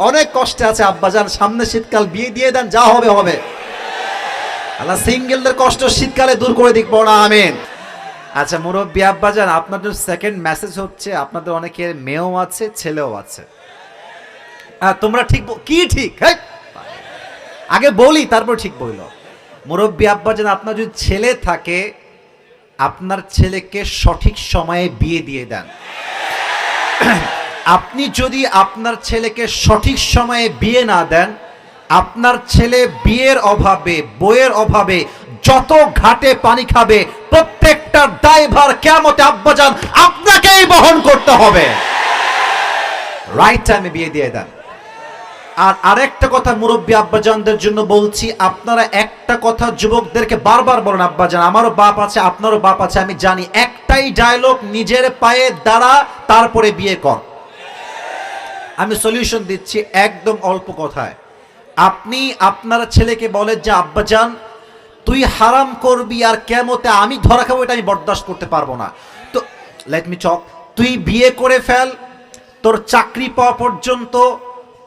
অনেক কষ্টে আছে আব্বাজান, সামনে শীতকাল, বিয়ে দিয়ে দেন, যা হবে হবে। আল্লাহ সিঙ্গেলদের কষ্ট শীতকালে দূর করে দিক, পড়া আমিন। আচ্ছা মুরব্বী আব্বাজান, আপনাদের সেকেন্ড মেসেজ হচ্ছে আপনাদের অনেকের মেয়েও আছে ছেলেও আছে। তোমরা ঠিক কি ঠিক, হ্যাঁ আগে বলি তারপর ঠিক বলল। মুরব্বী আব্বাজান, আপনার যদি ছেলে থাকে আপনার ছেলেকে সঠিক সময়ে বিয়ে দিয়ে দেন। আপনি যদি আপনার ছেলেকে সঠিক সময়ে বিয়ে না দেন, আপনার ছেলে বিয়ের অভাবে বইয়ের অভাবে যত ঘাটে পানি খাবে প্রত্যেকটার দায়ভার কিয়ামতে আব্বাজান আপনাকেই বহন করতে হবে। রাইট টাইমে বিয়ে দিয়ে দেন। আর আরেকটা কথা মুরব্বী আব্বাজানদের জন্য বলছি, আপনারা একটা কথা যুবকদেরকে বারবার বলেন, আব্বাজান আমারও বাপ আছে আপনারও বাপ আছে আমি জানি, একটাই ডায়লগ, নিজের পায়ে দাঁড়া তারপরে বিয়ে কর। আমি সলিউশন দিচ্ছি একদম অল্প কথায়। আপনি আপনার ছেলেকে বলেন যে আব্বাজান তুই হারাম করবি আর কিয়ামতে আমি ধরা খাবো, এটা আমি বরদাস্ত করতে পারবো না, তো লেট মি টক, তুই বিয়ে করে ফেল, তোর চাকরি পাওয়া পর্যন্ত,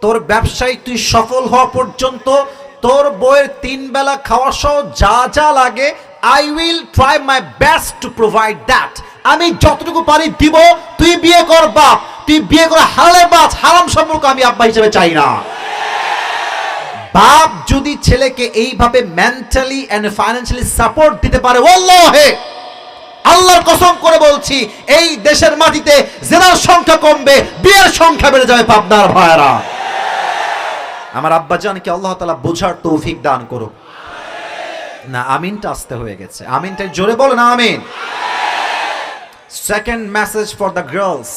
তোর ব্যবসায় তুই সফল হওয়া পর্যন্ত, তোর বইয়ের 3 বেলা খাওয়া সহ যা যা লাগে I will try my best to provide that. আমি যতটুকু পারি দিব, তুই বিয়ে কর বাপ, তুই বিয়ে করে হালালের বাস, হারাম সম্পর্ক আমি আব্বা হিসেবে চাই না। বাপ যদি ছেলেকে এইভাবে মেন্টালি এন্ড ফাইন্যান্সিয়ালি সাপোর্ট দিতে পারে, ওয়াল্লাহি আল্লাহর কসম করে বলছি এই দেশের মাটিতে জিনার সংখ্যা কমবে, বিয়ের সংখ্যা বেড়ে যাবে। পাবনার ভাইরা, আমার আব্বাজানকে আল্লাহ তাআলা বোঝার তৌফিক দান করুক। না আমিনটা আসতে হয়ে গেছে, আমিনটা জোরে বলেন আমিন। Second message for the girls,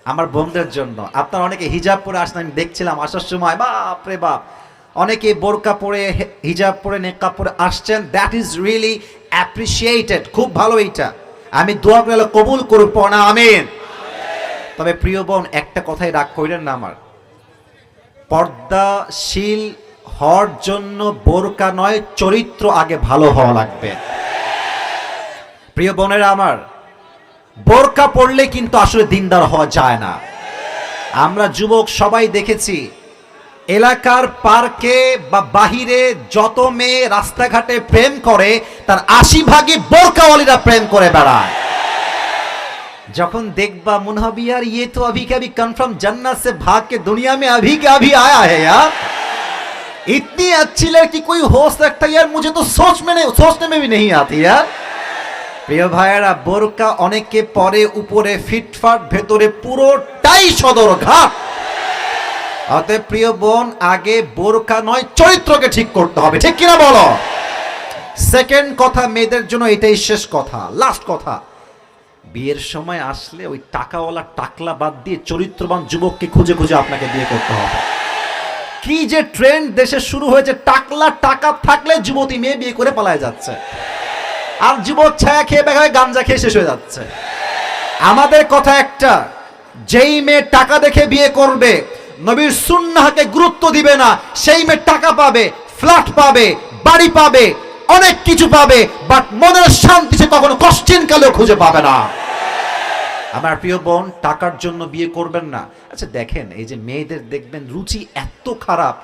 আমার বোনদের জন্য। আপনারা অনেকে হিজাব পরে আসেন, আমি দেখছিলাম আসার সময়, বাপ রে বাপ, অনেকে বোরকা পরে হিজাব পরে নেকাব পরে আসছেন, দ্যাট ইজ রিয়েলি অ্যাপ্রিসিয়েটেড, খুব ভালো। এইটা আমি দোয়া করে কবুল করব, পড়া আমিন। তবে প্রিয় বোন একটা কথাই রাগ কইলেন না, আমার পর্দাশীল হওয়ার জন্য বোরকা নয় চরিত্র আগে ভালো হওয়া লাগবে। প্রিয় বোনেরা আমার, বোরকা পড়লে কিন্তু আসলে দিনদার হওয়া যায় না। আমরা যুবক সবাই দেখেছি এলাকার পার্কে বা বাহিরে যত মেয়ে রাস্তাঘাটে প্রেম করে তার 80% বোরকাওয়ালিরা প্রেম করে বেড়ায়। যখন देखबा मन হবে यार ये तो अभी के अभी कन्फर्म जन्नत से भाग के दुनिया में अभी के अभी आया है यार, इतनी अच्छी लड़की कोई हो सकता है यार, मुझे तो सोचने में भी नहीं आती यार। প্রিয় ভাইয়েরা, বোরকা অনেকে পরে উপরে ফিটফাট, ভেতরে পুরোটাই সদরঘাট। অতএব প্রিয় বোন, আগে বোরকা নয় চরিত্রকে ঠিক করতে হবে, ঠিক কিনা বলো? সেকেন্ড কথা, মেয়েদের জন্য এটাই শেষ কথা, লাস্ট কথা, বিয়ের সময় আসলে ওই টাকাওয়ালা টাকলা বাদ দিয়ে চরিত্রবান যুবককে খুঁজে খুঁজে আপনাকে বিয়ে করতে হবে। কি যে ট্রেন্ড দেশে শুরু হয়েছে, টাকলা টাকা থাকলে যুবতী মেয়ে বিয়ে করে পালায় যাচ্ছে, আর যুবক ছায়া খেয়ে বেগায় গাঞ্জা খেয়ে শেষ হয়ে যাচ্ছে। আমাদের কথা একটা, যেই মেয়ে টাকা দেখে বিয়ে করবে, নবীর সুন্নাহকে গুরুত্ব দিবে না, সেই মেয়ে টাকা পাবে, ফ্ল্যাট পাবে, বাড়ি পাবে, অনেক কিছু পাবে, বাট মনের শান্তি সে কখনো কষ্টিন কালেও খুঁজে পাবে না। আমার প্রিয় বোন, টাকার জন্য বিয়ে করবেন না। আচ্ছা দেখেন, এই যে মেয়েদের দেখবেন রুচি এত খারাপ,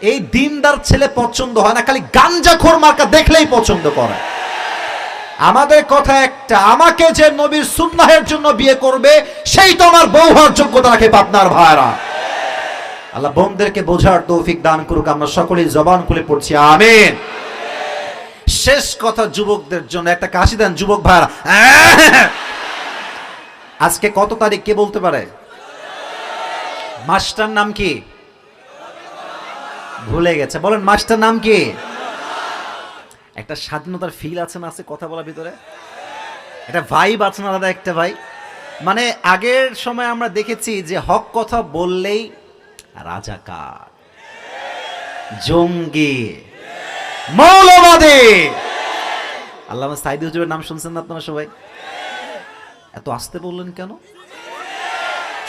এই দিনদার ছেলে পছন্দ হয় না, খালি গাঞ্জাখোর মার্কা দেখলেই পছন্দ করে। আমাদের কথা একটা, আমাকে যে নবীর সুন্নাহের জন্য বিয়ে করবে সেই তো আমার বউ হওয়ার যোগ্যতা রাখে। আপনার ভাইরা, আল্লাহ বোনদেরকে বোঝার তৌফিক দান করুক। আমরা সকলেই জবান খুলে পড়ছি আমিন। শেষ কথা যুবকদের জন্য একটা কাশি দেন যুবক ভাইরা। আজকে কত তারিখ কে বলতে পারে? মাসটার নাম কি ভুলে গেছে, বলেন মাসটার নাম কি? একটা স্বাধীনতার ফিল আছে না, আছে কথা বলার ভিতরে একটা ভাইব আছে না দাদা, একটা ভাই। মানে আগের সময় আমরা দেখেছি যে হক কথা বললেই রাজাকার, জঙ্গি, মৌলবাদী। আল্লামা সাইদি হুজুরের নাম শুনছেন না আপনারা সবাই? এত আস্তে বললেন কেন?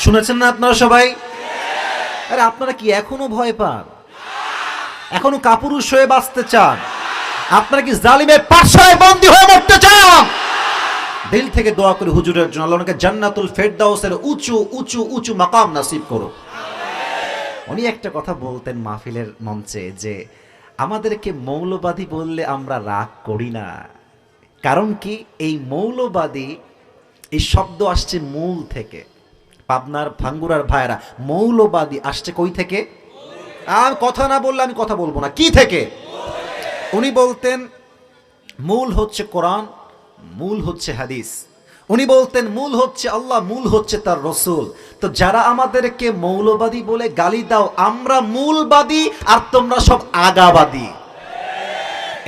শুনেছেন না আপনারা সবাই? আরে আপনারা কি এখনো ভয় পান? এখনো কাপুরুষ হয়ে বাঁচতে চান? আপনারা কি জালিমের পাশায় বন্দী হয়ে মরতে চান? দিল থেকে দোয়া করি হুজুরের জন্য, আল্লাহ ওনাকে জান্নাতুল ফেরদাউসের উঁচু উঁচু উঁচু মাকাম নসিব করো। উনি একটা কথা বলতেন মাহফিলের মঞ্চে যে আমাদেরকে মৌলবাদী বললে আমরা রাগ করি না, কারণ কি এই মৌলবাদী এই শব্দ আসছে মূল থেকে। পাবনার ভাঙ্গুরার ভাইরা, মৌলবাদী আসছে কই থেকে? আর কথা না বললে আমি কথা বলবো না, কি থেকে? উনি বলতেন মূল হচ্ছে কোরআন, মূল হচ্ছে হাদিস। উনি বলতেন মূল হচ্ছে আল্লাহ, মূল হচ্ছে তার রসুল। তো যারা আমাদেরকে মৌলবাদী বলে গালি দাও, আমরা মূলবাদী আর তোমরা সব আগাবাদী।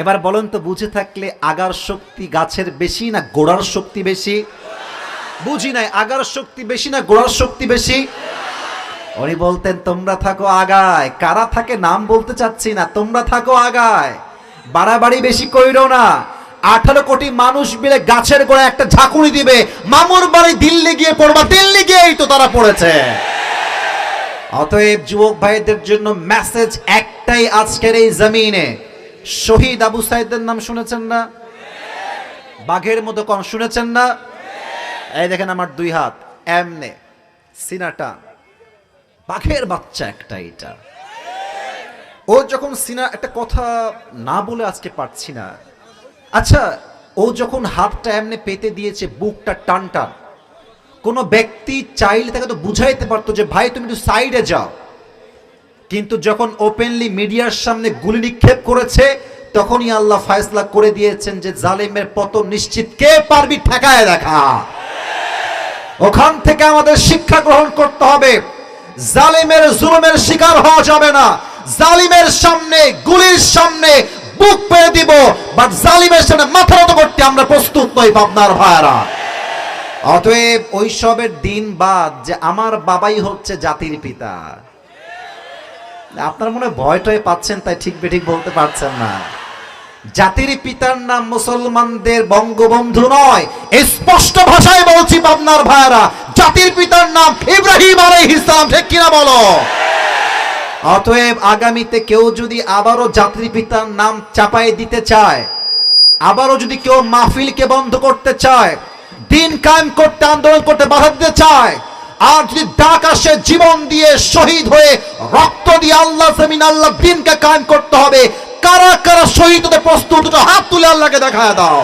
এবার বলেন তো, বুঝে থাকলে আগার শক্তি গাছের বেশি না গোড়ার শক্তি বেশি? বুঝি নাই, আগার শক্তি বেশি না গোড়ার শক্তি বেশি? উনি বলতেন তোমরা থাকো আগায়। কারা থাকে নাম বলতে চাচ্ছি না, তোমরা থাকো আগায়, বাড়াবাড়ি বেশি কইরো না। 18 কোটি মানুষ মিলে গাছের গোড়ায় একটা ঝাঁকুনি দিবে, মামুর বাড়ি দিল্লি গিয়ে পড়বা, দিল্লি গিয়েই তো তারা পড়েছে। অতএব যুবক ভাইদের জন্য মেসেজ একটাই আজকের এই জমিনে, শহীদ আবু সাইদের নাম শুনেছেন না? বাঘের মতো কম শুনেছেন না? এই দেখেন আমার 2 হাত এমনে সিনাটা, বাঘের বাচ্চা একটা। এটা ও যখন সিনা, একটা কথা না বলে আজকে পারছি না, আচ্ছা ও যখন হাতটা এমনি পেতে দিয়েছে, বুকটা টান টান, কোনো ব্যক্তি চাইলে তাকে তো বুঝাইতে পারতো যে ভাই তুমি একটু সাইডে যাও, কিন্তু যখন ওপেনলি মিডিয়ার সামনে গুলি নিক্ষেপ করেছে, তখনই আল্লাহ ফয়সালা করে দিয়েছেন যে জালেমের পতন নিশ্চিত। কে পারবি ঠেকায় দেখা? ওখান থেকে আমাদের শিক্ষা গ্রহণ করতে হবে, জালেমের জুলুমের শিকার হওয়া যাবে না। জালিমের সামনে, গুলির সামনে বুক পেয়ে দিব, বাট জালিমের সামনে মাথা নত করতে আমরা প্রস্তুত নই পাবনার ভাইরা। অতএব ওইসবের দিন বাদ যে আমার বাবাই হচ্ছে জাতির পিতা। আপনার মনে ভয়টাই পাচ্ছেন, তাই ঠিক বেঠিক বলতে পারছেন না। জাতির পিতার নাম মুসলমানদের বঙ্গবন্ধু নয়, স্পষ্ট ভাষায় বলছি পাবনার ভাইরা, জাতির পিতার নাম ইব্রাহিম আলাইহিস সালাম। ঠিক কিনা বলো? অতএব আগামীতে কেউ যদি আবারও জাতির পিতার নাম চাপাই দিতে চায়, আবারও যদি কেউ মাহফিলকে বন্ধ করতে চায়, দিন কায়েম করতে, আন্দোলন করতে বাধা দিতে চায়, আর যদি ডাক আসে জীবন দিয়ে, শহীদ হয়ে, রক্ত দিয়ে আল্লাহ জমিন, আল্লাহ দিনকে কায়েম করতে হবে, কারা কারা শহীদ হতে প্রস্তুত, হাত তুলে আল্লাহকে দেখায় দাও।